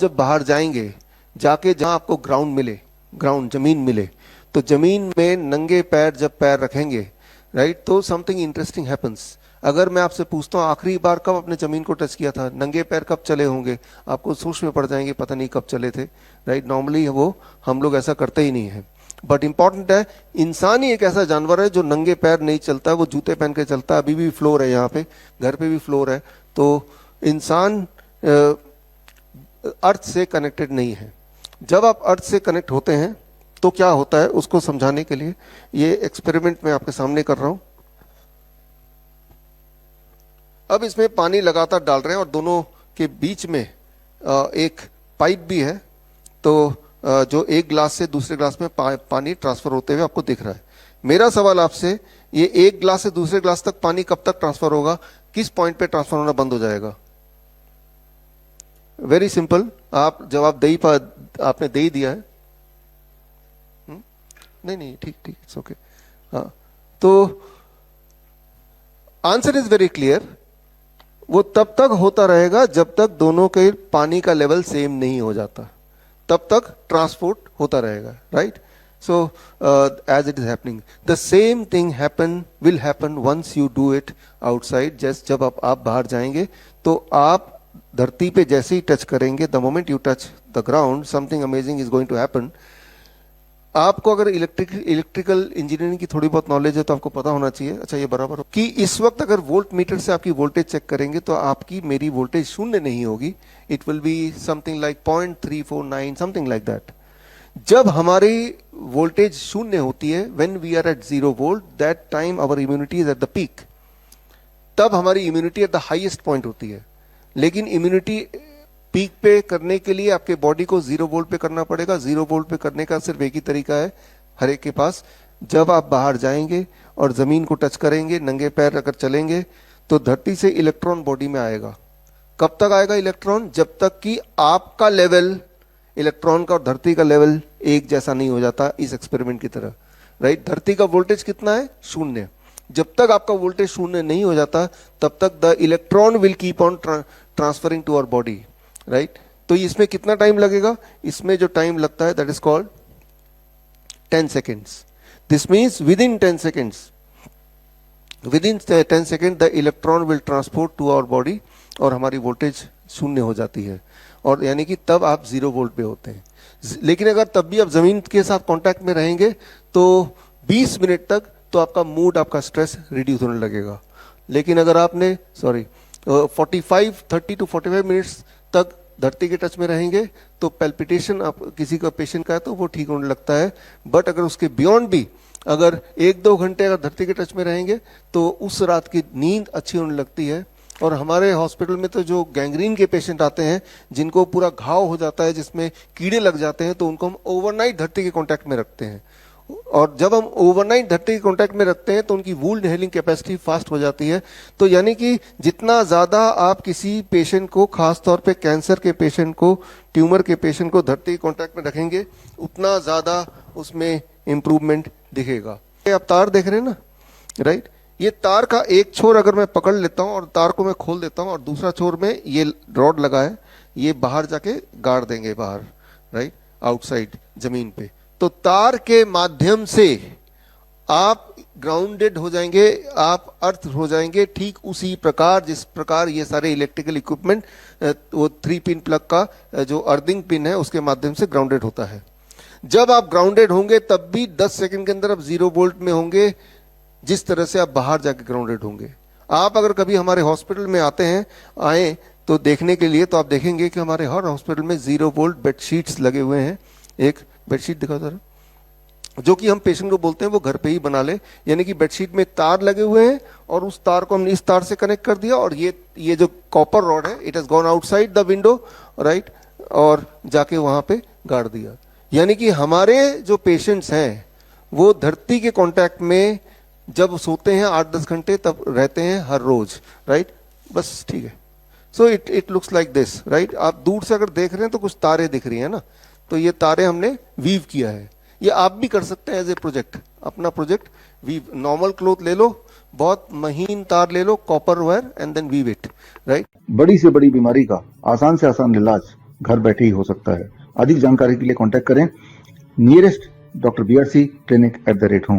जब बाहर जाएंगे, जाके जहां आपको ग्राउंड मिले, ग्राउंड जमीन मिले, तो जमीन में नंगे पैर जब पैर रखेंगे, राइट, तो समथिंग इंटरेस्टिंग हैपन्स। अगर मैं आपसे पूछता हूँ आखिरी बार कब अपने जमीन को टच किया था, नंगे पैर कब चले होंगे, आपको सोच में पड़ जाएंगे पता नहीं कब चले थे, राइट। नॉर्मली वो हम लोग ऐसा करते ही नहीं है। बट इंपॉर्टेंट है, इंसान ही एक ऐसा जानवर है जो नंगे पैर नहीं चलता, वो जूते पहन के चलता है। अभी भी फ्लोर है यहाँ पे, घर पे भी फ्लोर है। तो इंसान अर्थ से कनेक्टेड नहीं है। जब आप अर्थ से कनेक्ट होते हैं तो क्या होता है, उसको समझाने के लिए ये एक्सपेरिमेंट मैं आपके सामने कर रहा हूं। अब इसमें पानी लगातार डाल रहे हैं और दोनों के बीच में एक पाइप भी है। तो जो एक ग्लास से दूसरे ग्लास में पानी ट्रांसफर होते हुए आपको दिख रहा है। मेरा सवाल आपसे, ये एक ग्लास से दूसरे ग्लास तक पानी कब तक ट्रांसफर होगा, किस पॉइंट पे ट्रांसफर होना बंद हो जाएगा? वेरी सिंपल, आप जवाब आपने दे ही दिया है। नहीं ठीक ठीक, इट्स ओके। हाँ, तो आंसर इज वेरी क्लियर। वो तब तक होता रहेगा जब तक दोनों के पानी का लेवल सेम नहीं हो जाता, तब तक ट्रांसपोर्ट होता रहेगा, right. So as it is happening, the same thing will happen once you do it outside. Just जब आप बाहर जाएंगे तो आप धरती पे जैसे ही टच करेंगे, the moment you touch the ground, something amazing is going to happen. आपको अगर इलेक्ट्रिकल इंजीनियरिंग की थोड़ी बहुत नॉलेज है तो आपको पता होना चाहिए, अच्छा ये बराबर हो कि इस वक्त अगर वोल्ट मीटर से आपकी वोल्टेज चेक करेंगे तो आपकी मेरी वोल्टेज शून्य नहीं होगी। It will be something like 0.349, something like that. जब हमारी वोल्टेज शून्य होती है, when we are at 0 volt, that time our immunity is at the peak. तब हमारी immunity at the highest point होती है। लेकिन इम्यूनिटी पीक पे करने के लिए आपके बॉडी को 0 वोल्ट पे करना पड़ेगा। 0 वोल्ट पे करने का सिर्फ एक ही तरीका है हर एक के पास, जब आप बाहर जाएंगे और जमीन को टच करेंगे, नंगे पैर अगर चलेंगे, तो धरती से इलेक्ट्रॉन बॉडी में आएगा। कब तक आएगा इलेक्ट्रॉन? जब तक कि आपका लेवल इलेक्ट्रॉन का और धरती का लेवल एक जैसा नहीं हो जाता, इस एक्सपेरिमेंट की तरह, राइट। धरती का वोल्टेज कितना है? 0। जब तक आपका वोल्टेज 0 नहीं हो जाता तब तक the electron will keep on transferring to our body, right. तो इसमें कितना टाइम लगेगा? इसमें जो टाइम लगता है that is called 10 seconds. This means within 10 seconds the electron will transport to our body और हमारी वोल्टेज 0 हो जाती है, और यानी कि तब आप 0 वोल्ट पे होते हैं। लेकिन अगर तब भी आप जमीन के साथ कांटेक्ट में रहेंगे तो 20 मिनट तक तो आपका मूड, आपका स्ट्रेस रिड्यूस होने लगेगा। लेकिन अगर आपने 30 to 45 मिनट्स तक धरती के टच में रहेंगे तो पैल्पिटेशन आप किसी का पेशेंट का है तो वो ठीक होने लगता है। बट अगर उसके बियॉन्ड भी अगर 1-2 घंटे अगर धरती के टच में रहेंगे तो उस रात की नींद अच्छी होने लगती है। और हमारे हॉस्पिटल में तो जो गैंग्रीन के पेशेंट आते हैं, जिनको पूरा घाव हो जाता है, जिसमें कीड़े लग जाते हैं, तो उनको हम ओवरनाइट धरती के कांटेक्ट में रखते हैं। और जब हम ओवरनाइट धरती के कांटेक्ट में रखते हैं तो उनकी वुंड हीलिंग कैपेसिटी फास्ट हो जाती है। तो यानी कि जितना ज्यादा आप किसी पेशेंट को, खास तौर पे कैंसर के पेशेंट को, ट्यूमर के पेशेंट को धरती के कांटेक्ट में रखेंगे, उतना ज्यादा उसमें इंप्रूवमेंट दिखेगा। ये आप तार देख रहे हैं ना, राइट। ये तार का एक छोर अगर मैं पकड़ लेता हूं और तार को मैं खोल देता हूं और दूसरा छोर में ये रॉड लगा है, ये बाहर जाके गाड़ देंगे बाहर, राइट, आउटसाइड जमीन पे। तो तार के माध्यम से आप ग्राउंडेड हो जाएंगे, आप अर्थ हो जाएंगे, ठीक उसी प्रकार जिस प्रकार ये सारे इलेक्ट्रिकल इक्विपमेंट, वो 3 पिन प्लग का जो अर्थिंग पिन है उसके माध्यम से ग्राउंडेड होता है। जब आप ग्राउंडेड होंगे तब भी 10 सेकंड के अंदर आप 0 वोल्ट में होंगे, जिस तरह से आप बाहर जाके ग्राउंडेड होंगे। आप अगर कभी हमारे हॉस्पिटल में आए तो देखने के लिए, तो आप देखेंगे कि हमारे हर हॉस्पिटल में 0 वोल्ट बेडशीट्स लगे हुए हैं। एक बेडशीट दिखाओ जरा, जो कि हम पेशेंट को बोलते हैं वो घर पे ही बना ले। यानी कि बेडशीट में तार लगे हुए हैं और उस तार को हमने इस तार से कनेक्ट कर दिया, और ये जो कॉपर रॉड है, it has gone outside the window, right, और जाके वहां पे गाड़ दिया। यानी कि हमारे जो पेशेंट्स हैं वो धरती के कांटेक्ट में जब सोते हैं 8-10 घंटे तब रहते हैं हर रोज, राइट। बस ठीक है। So it looks like this, right. आप दूर से अगर देख रहे हैं तो कुछ तारे दिख रही है ना, तो ये तारे हमने वीव किया है। ये आप भी कर सकते हैं एज ए प्रोजेक्ट, अपना प्रोजेक्ट वीव। नॉर्मल क्लॉथ ले लो, बहुत महीन तार ले लो, copper wire, and then weave it, right. बड़ी से बड़ी बीमारी का आसान से आसान इलाज घर बैठे ही हो सकता है। अधिक जानकारी के लिए कॉन्टैक्ट करें नियरेस्ट डॉक्टर BRC clinic@home।